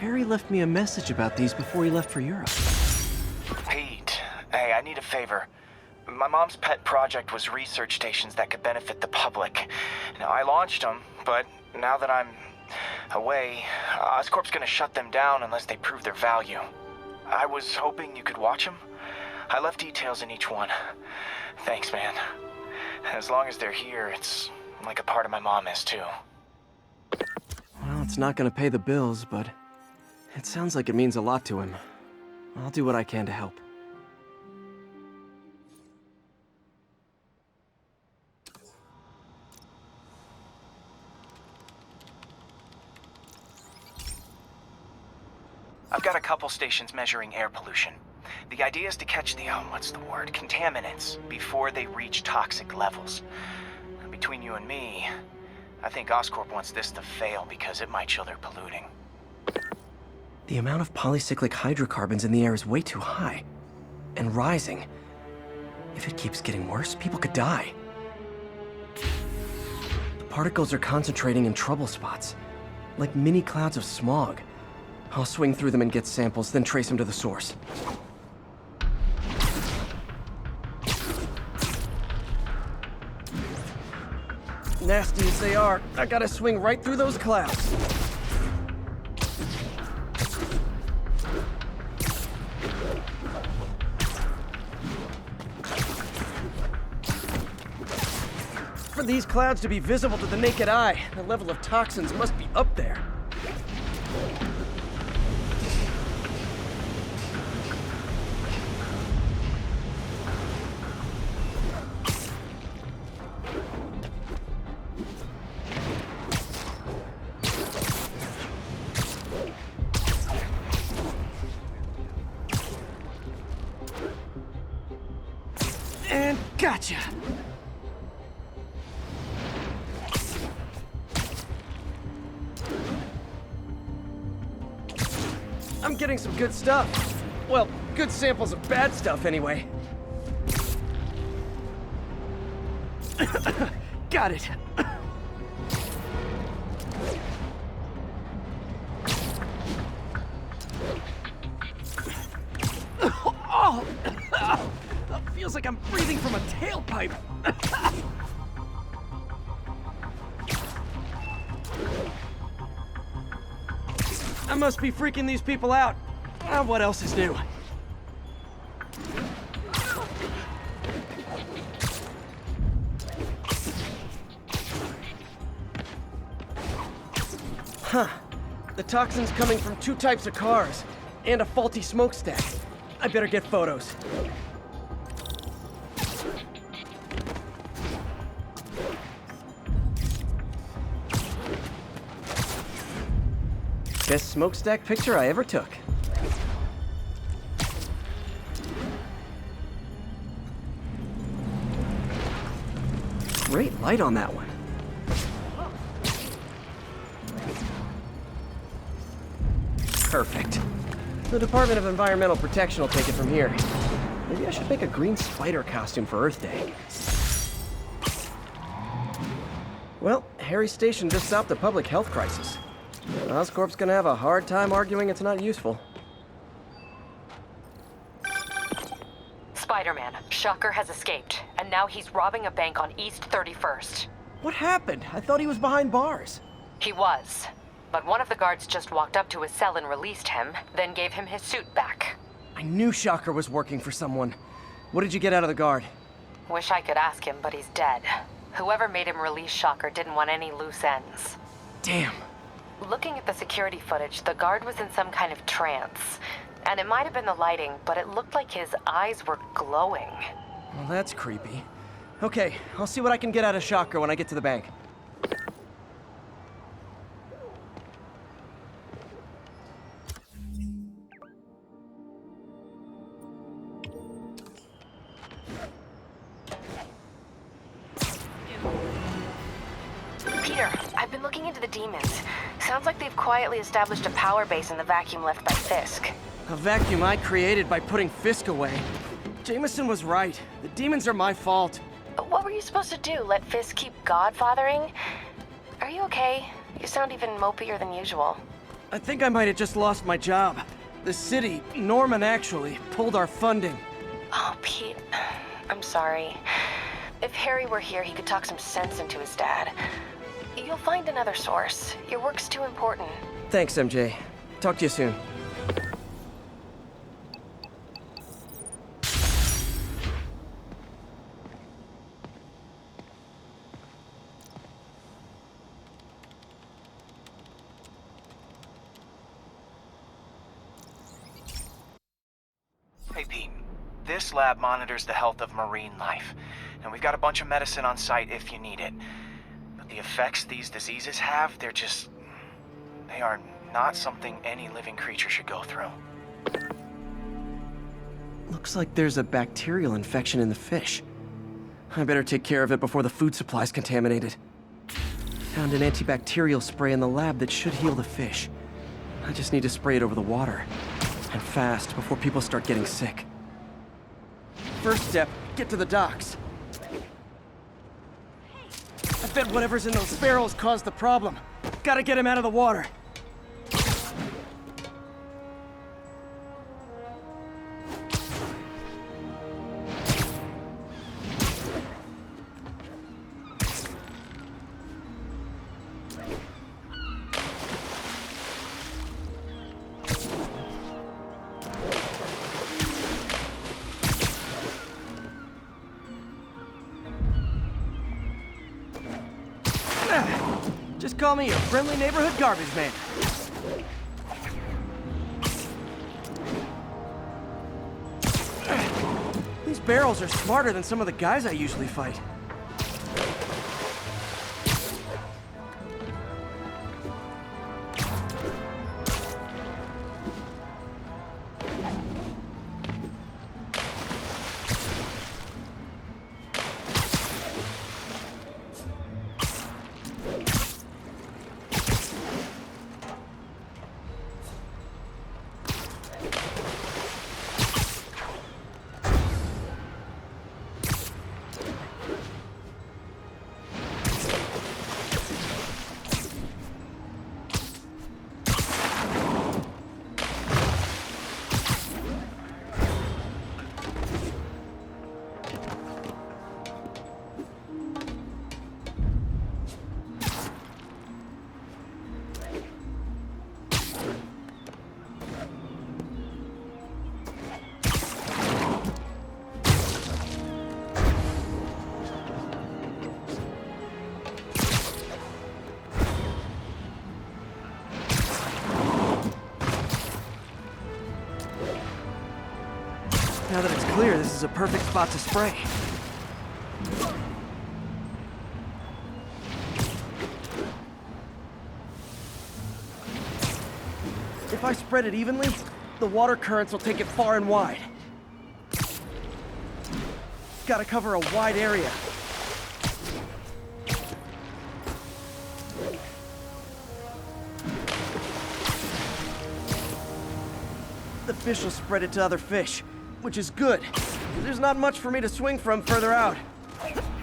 Harry left me a message about these before he left for Europe. Pete, hey, I need a favor. My mom's pet project was research stations that could benefit the public. Now, I launched them, but now that I'm away, Oscorp's gonna shut them down unless they prove their value. I was hoping you could watch them. I left details in each one. Thanks, man. As long as they're here, it's like a part of my mom is, too. Well, it's not gonna pay the bills, but it sounds like it means a lot to him. I'll do what I can to help. I've got a couple stations measuring air pollution. The idea is to catch the, contaminants before they reach toxic levels. Between you and me, I think Oscorp wants this to fail because it might show they're polluting. The amount of polycyclic hydrocarbons in the air is way too high. And rising. If it keeps getting worse, people could die. The particles are concentrating in trouble spots, like mini clouds of smog. I'll swing through them and get samples, then trace them to the source. Nasty as they are, I gotta swing right through those clouds. For these clouds to be visible to the naked eye, the level of toxins must be up there. And gotcha! I'm getting some good stuff. Well, good samples of bad stuff anyway. Got it. Oh! Feels like I'm breathing from a tailpipe. I must be freaking these people out. What else is new? Huh. The toxin's coming from 2 types of cars, and a faulty smokestack. I better get photos. Best smokestack picture I ever took. Great light on that one. Perfect. The Department of Environmental Protection will take it from here. Maybe I should make a green spider costume for Earth Day. Well, Harry's station just stopped a public health crisis. Oscorp's gonna have a hard time arguing it's not useful. Spider-Man, Shocker has escaped, and now he's robbing a bank on East 31st. What happened? I thought he was behind bars. He was, but one of the guards just walked up to his cell and released him, then gave him his suit back. I knew Shocker was working for someone. What did you get out of the guard? Wish I could ask him, but he's dead. Whoever made him release Shocker didn't want any loose ends. Damn. Looking at the security footage, the guard was in some kind of trance. And it might have been the lighting, but it looked like his eyes were glowing. Well, that's creepy. Okay, I'll see what I can get out of Shocker when I get to the bank. Peter, I've been looking into the demons. Sounds like they've quietly established a power base in the vacuum left by Fisk. A vacuum I created by putting Fisk away. Jameson was right. The demons are my fault. What were you supposed to do? Let Fisk keep godfathering? Are you okay? You sound even mopier than usual. I think I might have just lost my job. The city, Norman actually, pulled our funding. Oh, Pete, I'm sorry. If Harry were here, he could talk some sense into his dad. You'll find another source. Your work's too important. Thanks, MJ. Talk to you soon. Hey, Pete. This lab monitors the health of marine life, and we've got a bunch of medicine on site if you need it. But the effects these diseases have, they are not something any living creature should go through. Looks like there's a bacterial infection in the fish. I better take care of it before the food supply's contaminated. Found an antibacterial spray in the lab that should heal the fish. I just need to spray it over the water. And fast, before people start getting sick. First step, get to the docks. I bet whatever's in those barrels caused the problem. Gotta get him out of the water. Just call me your friendly neighborhood garbage man. These barrels are smarter than some of the guys I usually fight. Now that it's clear, this is a perfect spot to spray. If I spread it evenly, the water currents will take it far and wide. Gotta cover a wide area. The fish will spread it to other fish, which is good. There's not much for me to swing from further out.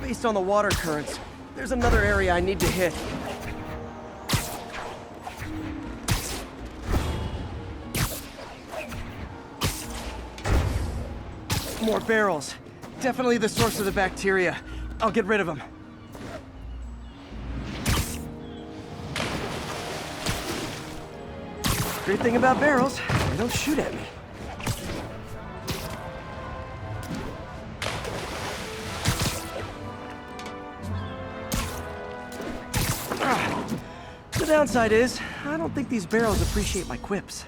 Based on the water currents, there's another area I need to hit. More barrels. Definitely the source of the bacteria. I'll get rid of them. Great thing about barrels, they don't shoot at me. The downside is, I don't think these barrels appreciate my quips.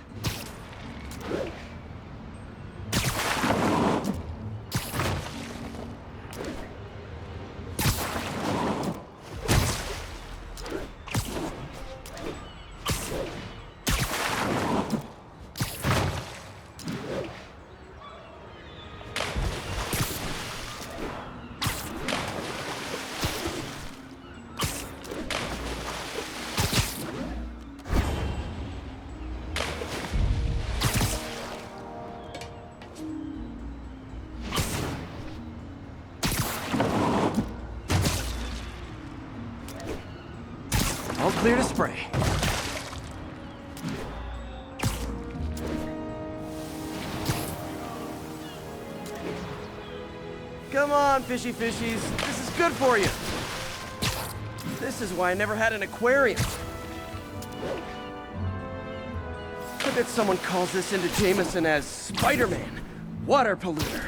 All clear to spray. Come on, fishy fishies. This is good for you. This is why I never had an aquarium. I bet someone calls this into Jameson as Spider-Man, water polluter.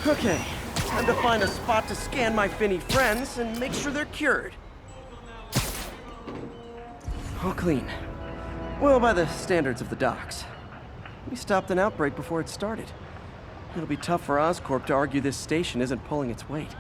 Okay, time to find a spot to scan my finny friends and make sure they're cured. All clean. Well, by the standards of the docks. We stopped an outbreak before it started. It'll be tough for Oscorp to argue this station isn't pulling its weight.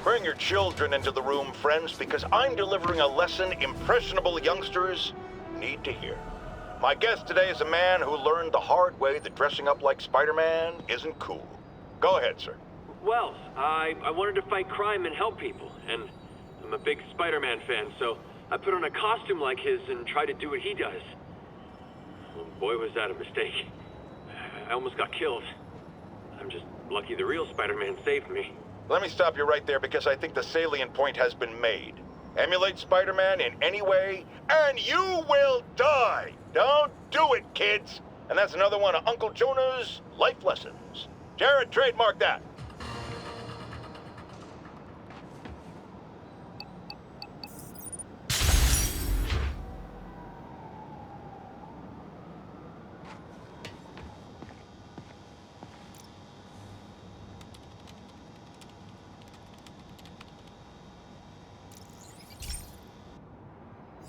Bring your children into the room, friends, because I'm delivering a lesson impressionable youngsters need to hear. My guest today is a man who learned the hard way that dressing up like Spider-Man isn't cool. Go ahead, sir. Well, I wanted to fight crime and help people, and I'm a big Spider-Man fan, so I put on a costume like his and tried to do what he does. Well, boy, was that a mistake. I almost got killed. I'm just lucky the real Spider-Man saved me. Let me stop you right there because I think the salient point has been made. Emulate Spider-Man in any way, and you will die! Don't do it, kids! And that's another one of Uncle Jonah's life lessons. Jared, trademark that.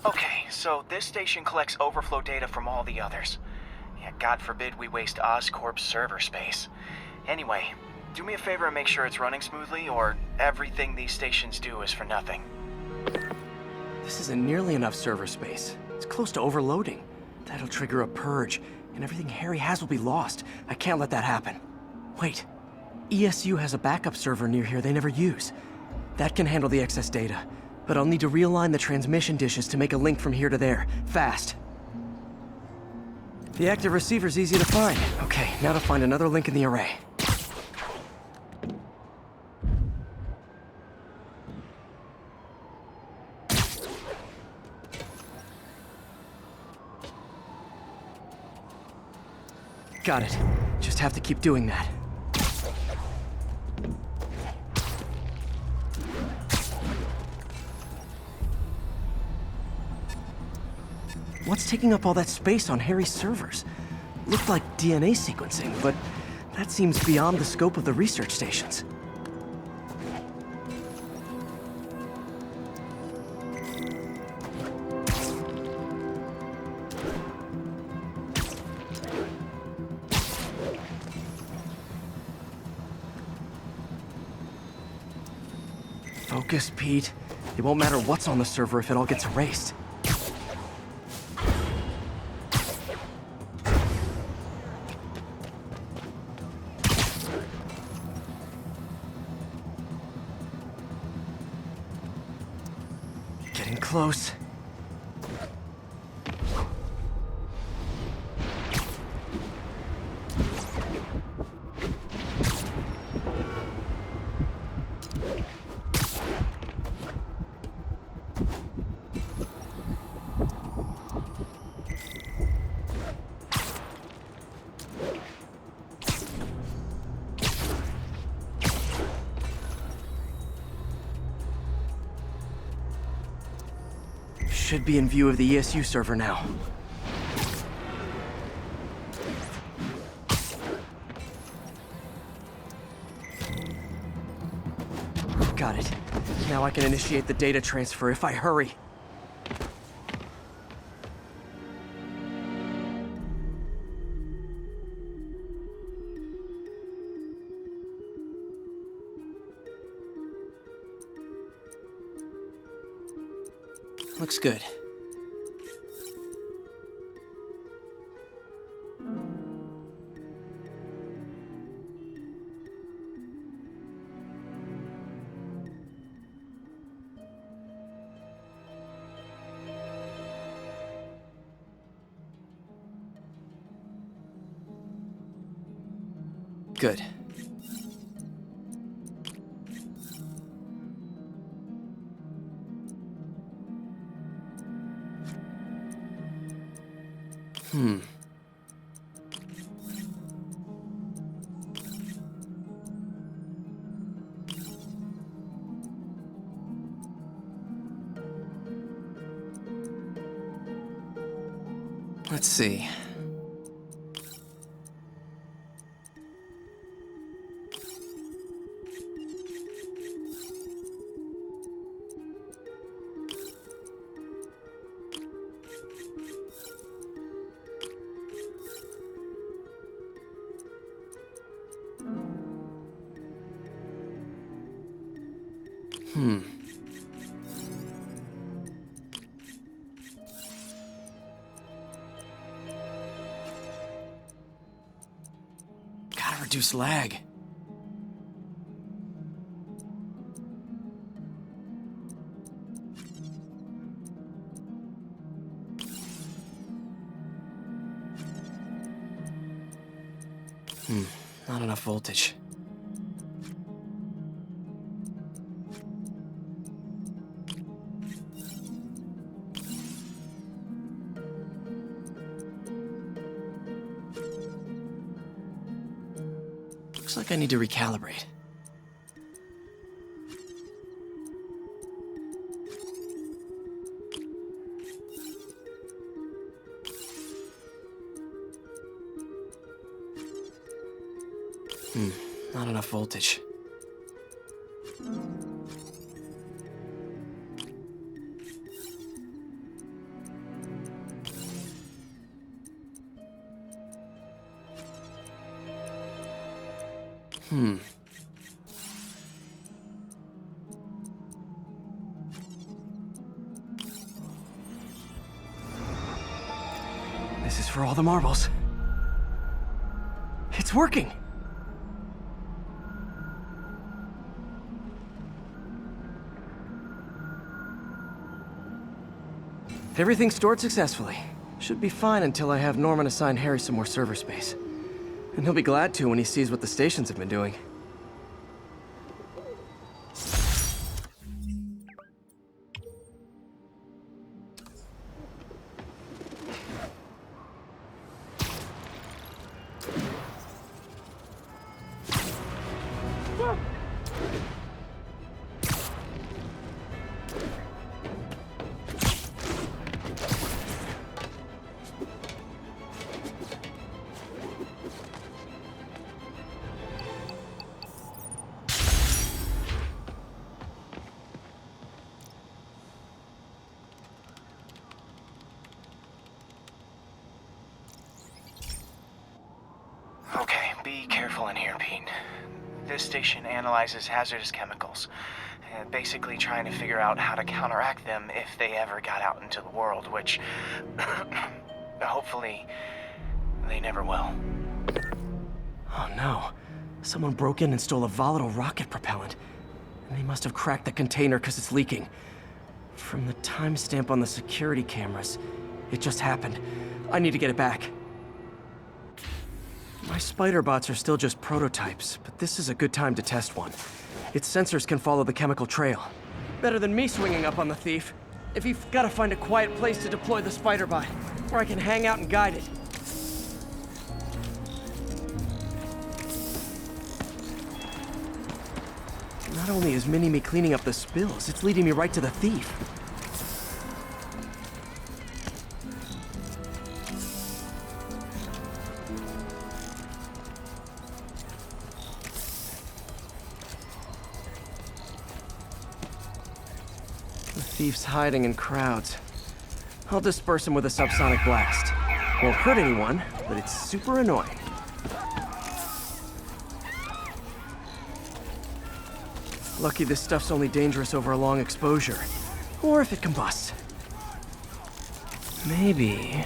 Okay, so this station collects overflow data from all the others. Yeah, God forbid we waste Oscorp's server space. Anyway, do me a favor and make sure it's running smoothly, or everything these stations do is for nothing. This isn't nearly enough server space. It's close to overloading. That'll trigger a purge, and everything Harry has will be lost. I can't let that happen. Wait. ESU has a backup server near here they never use. That can handle the excess data. But I'll need to realign the transmission dishes to make a link from here to there, fast. The active receiver's easy to find. Okay, now to find another link in the array. Got it. Just have to keep doing that. What's taking up all that space on Harry's servers? Looked like DNA sequencing, but that seems beyond the scope of the research stations. Focus, Pete. It won't matter what's on the server if it all gets erased. Getting close. Should be in view of the ESU server now. Got it. Now I can initiate the data transfer if I hurry. Looks good. Good. Let's see. Gotta reduce lag. Not enough voltage. Looks like I need to recalibrate. Not enough voltage. This is for all the marbles. It's working! Everything stored successfully. Should be fine until I have Norman assign Harry some more server space. And he'll be glad to when he sees what the stations have been doing. Okay, be careful in here, Pete. This station analyzes hazardous chemicals, basically trying to figure out how to counteract them if they ever got out into the world, which hopefully they never will. Oh no. Someone broke in and stole a volatile rocket propellant. And they must have cracked the container because it's leaking. From the timestamp on the security cameras, it just happened. I need to get it back. My spider bots are still just prototypes, but this is a good time to test one. Its sensors can follow the chemical trail. Better than me swinging up on the thief. If you've got to find a quiet place to deploy the spider bot, where I can hang out and guide it. Not only is Mini-Me cleaning up the spills, it's leading me right to the thief. Thieves hiding in crowds. I'll disperse them with a subsonic blast. Won't hurt anyone, but it's super annoying. Lucky this stuff's only dangerous over a long exposure. Or if it combusts. Maybe...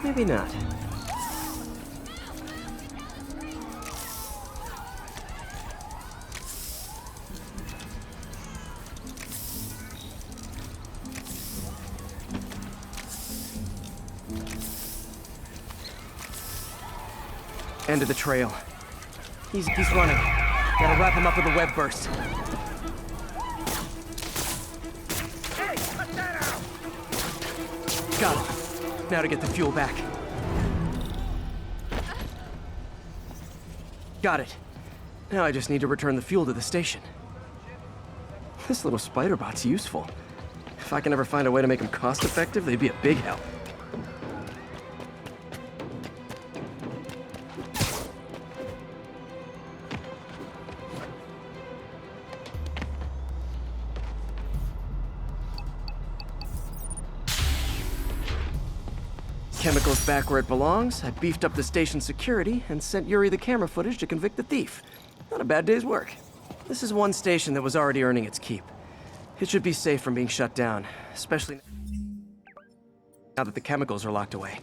maybe not. End of the trail. He's running. Gotta wrap him up with a web burst. Hey, cut that out! Got him. Now to get the fuel back. Got it. Now I just need to return the fuel to the station. This little spider bot's useful. If I can ever find a way to make them cost-effective, they'd be a big help. Chemicals back where it belongs. I beefed up the station's security and sent Yuri the camera footage to convict the thief. Not a bad day's work. This is one station that was already earning its keep. It should be safe from being shut down, especially now that the chemicals are locked away.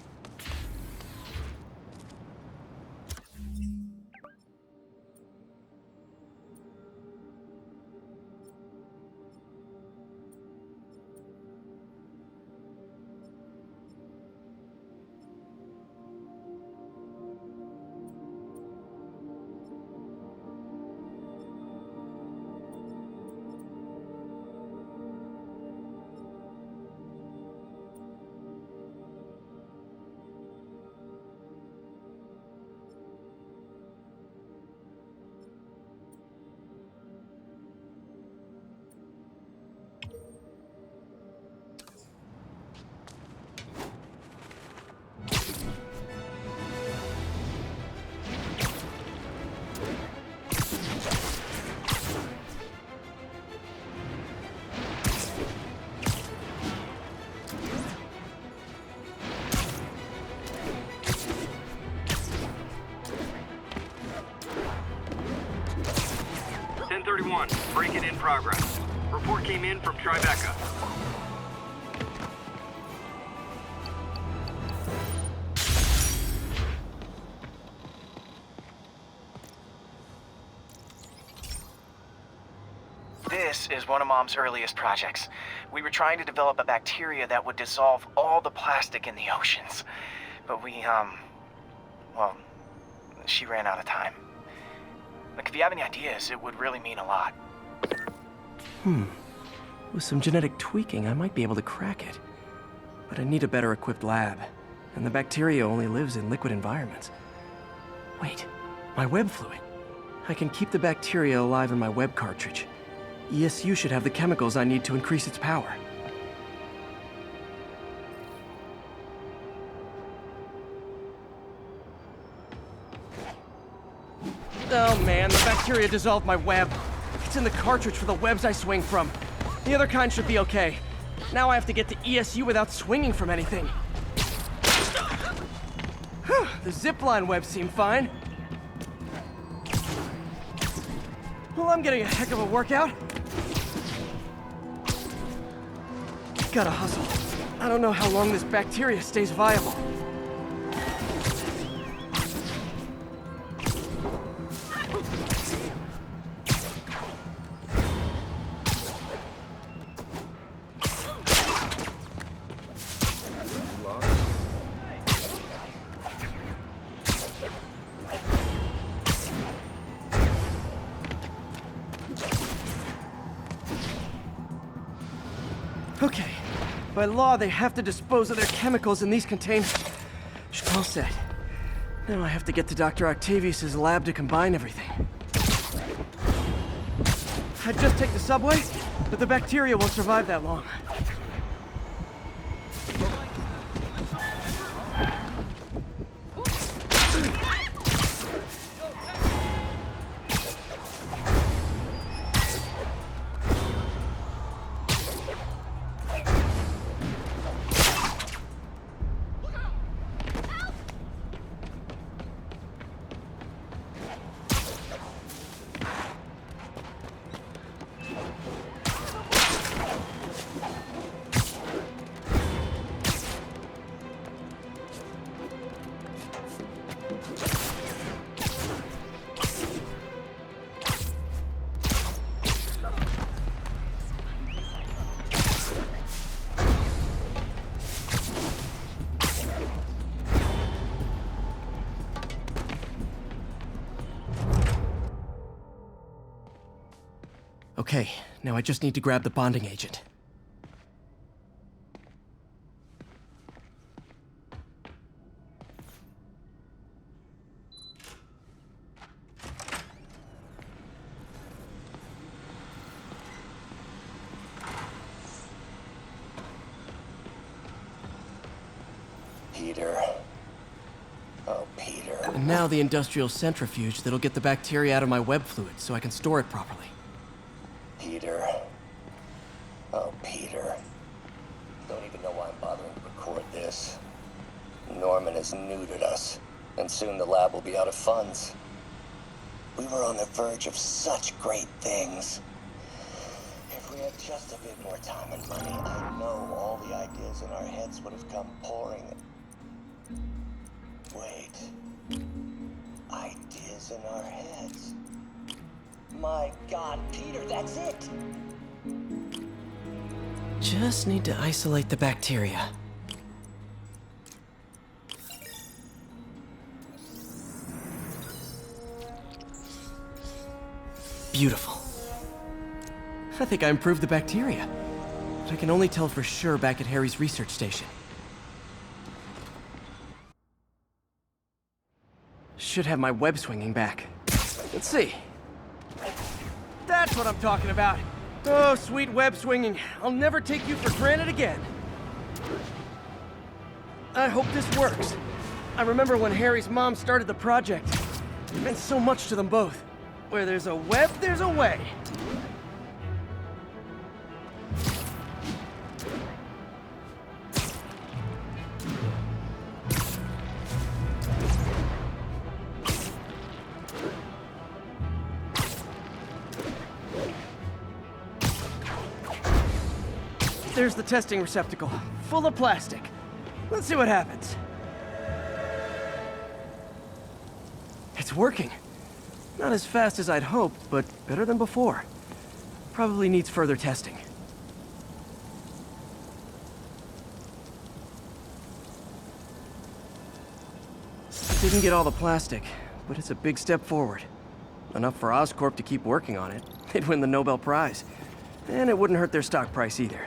Break-in in progress. Report came in from Tribeca. This is one of Mom's earliest projects. We were trying to develop a bacteria that would dissolve all the plastic in the oceans. But well, she ran out of time. Like, if you have any ideas, it would really mean a lot. With some genetic tweaking, I might be able to crack it. But I need a better equipped lab. And the bacteria only lives in liquid environments. Wait, my web fluid. I can keep the bacteria alive in my web cartridge. ESU should have the chemicals I need to increase its power. Oh man, the bacteria dissolved my web. It's in the cartridge for the webs I swing from. The other kind should be okay. Now I have to get to ESU without swinging from anything. The zipline webs seem fine. Well, I'm getting a heck of a workout. Gotta hustle. I don't know how long this bacteria stays viable. Okay. By law, they have to dispose of their chemicals in these containers. All set. Now I have to get to Dr. Octavius's lab to combine everything. I'd just take the subway, but the bacteria won't survive that long. Okay, now I just need to grab the bonding agent. Peter. Oh, Peter. And now the industrial centrifuge that'll get the bacteria out of my web fluid so I can store it properly. Peter. Oh, Peter. Don't even know why I'm bothering to record this. Norman has neutered us, and soon the lab will be out of funds. We were on the verge of such great things. If we had just a bit more time and money, I know all the ideas in our heads would have come pouring. Wait. Ideas in our heads. My God, Peter, that's it! Just need to isolate the bacteria. Beautiful. I think I improved the bacteria. But I can only tell for sure back at Harry's research station. Should have my web swinging back. Let's see. That's what I'm talking about. Oh, sweet web swinging. I'll never take you for granted again. I hope this works. I remember when Harry's mom started the project. It meant so much to them both. Where there's a web, there's a way. There's the testing receptacle, full of plastic. Let's see what happens. It's working. Not as fast as I'd hoped, but better than before. Probably needs further testing. Didn't get all the plastic, but it's a big step forward. Enough for Oscorp to keep working on it. They'd win the Nobel Prize. And it wouldn't hurt their stock price either.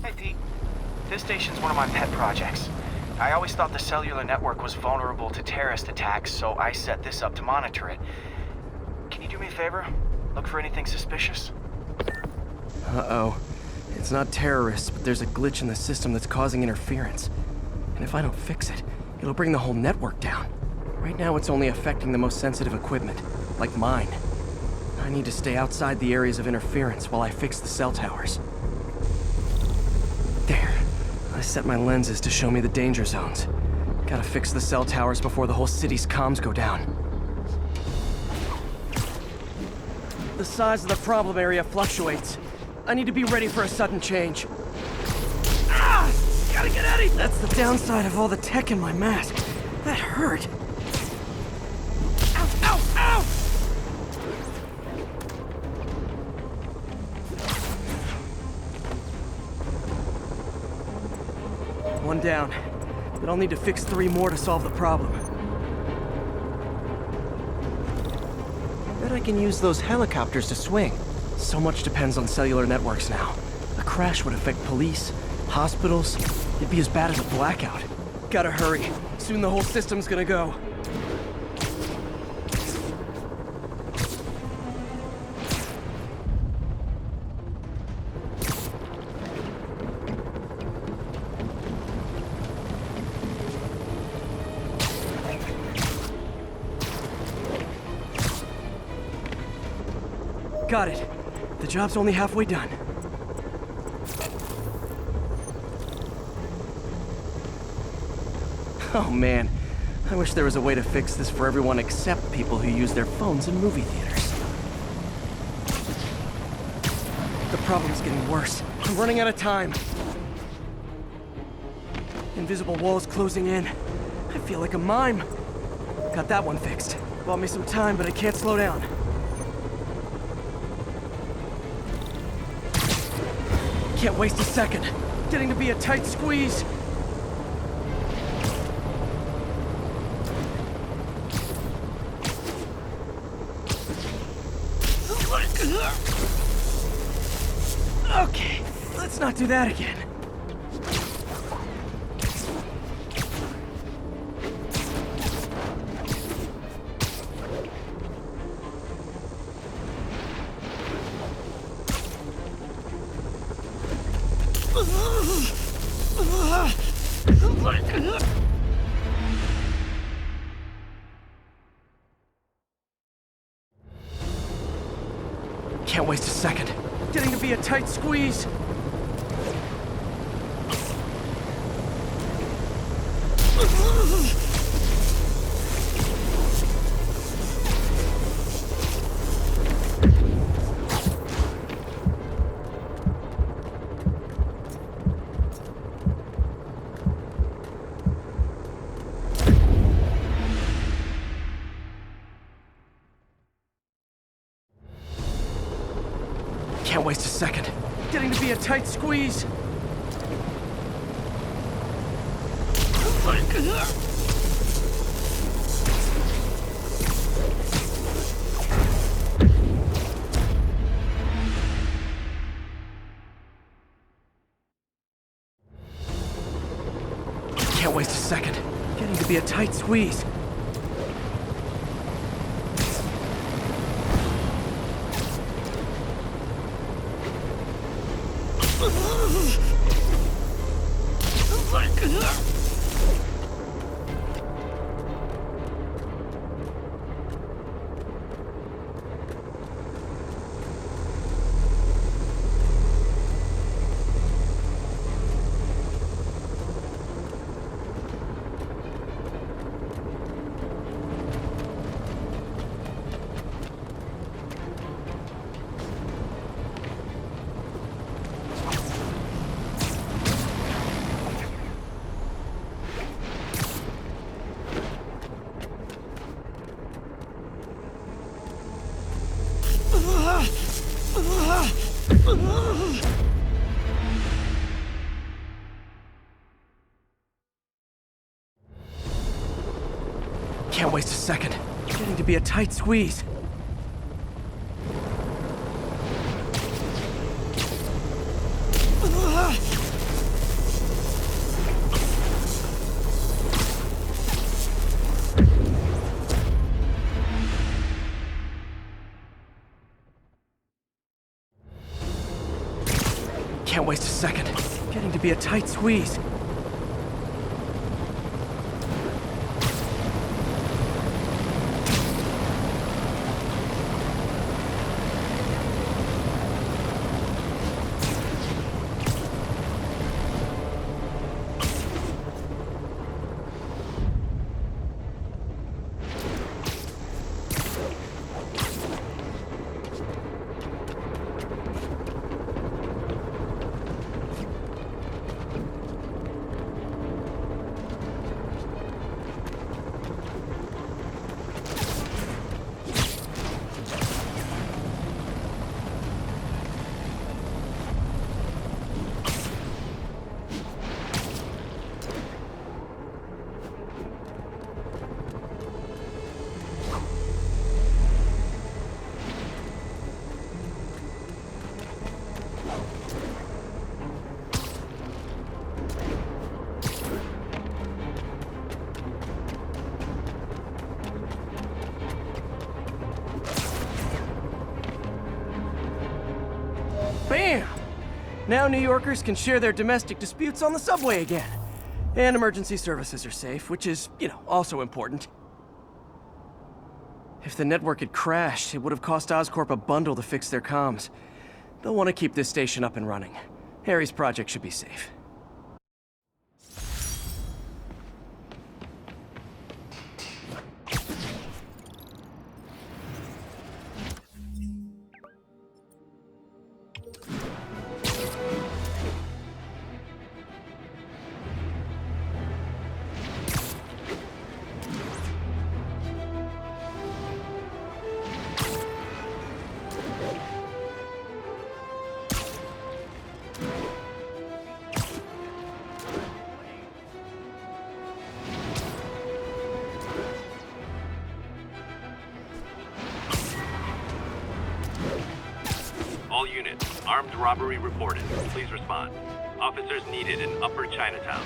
Hey, Pete. This station's one of my pet projects. I always thought the cellular network was vulnerable to terrorist attacks, so I set this up to monitor it. Can you do me a favor? Look for anything suspicious? Uh-oh. It's not terrorists, but there's a glitch in the system that's causing interference. And if I don't fix it, it'll bring the whole network down. Right now, it's only affecting the most sensitive equipment, like mine. I need to stay outside the areas of interference while I fix the cell towers. There. I set my lenses to show me the danger zones. Gotta fix the cell towers before the whole city's comms go down. The size of the problem area fluctuates. I need to be ready for a sudden change. Ah! Gotta get out of here! That's the downside of all the tech in my mask. That hurt. Ow! Ow! Ow! One down. But I'll need to fix 3 more to solve the problem. Bet I can use those helicopters to swing. So much depends on cellular networks now. A crash would affect police, hospitals. It'd be as bad as a blackout. Gotta hurry. Soon the whole system's gonna go. Got it. The job's only halfway done. Oh man, I wish there was a way to fix this for everyone except people who use their phones in movie theaters. The problem's getting worse. I'm running out of time. Invisible walls closing in. I feel like a mime. Got that one fixed. Bought me some time, but I can't slow down. Can't waste a second. Getting to be a tight squeeze. Okay, let's not do that again. Can't waste a second. Getting to be a tight squeeze. Can't waste a second. Getting to be a tight squeeze. Can't waste a second. Getting to be a tight squeeze. Can't waste a second. It's getting to be a tight squeeze. Can't waste a second. It's getting to be a tight squeeze. Bam! Now New Yorkers can share their domestic disputes on the subway again. And emergency services are safe, which is, also important. If the network had crashed, it would have cost Oscorp a bundle to fix their comms. They'll want to keep this station up and running. Harry's project should be safe. All units, armed robbery reported. Please respond. Officers needed in Upper Chinatown.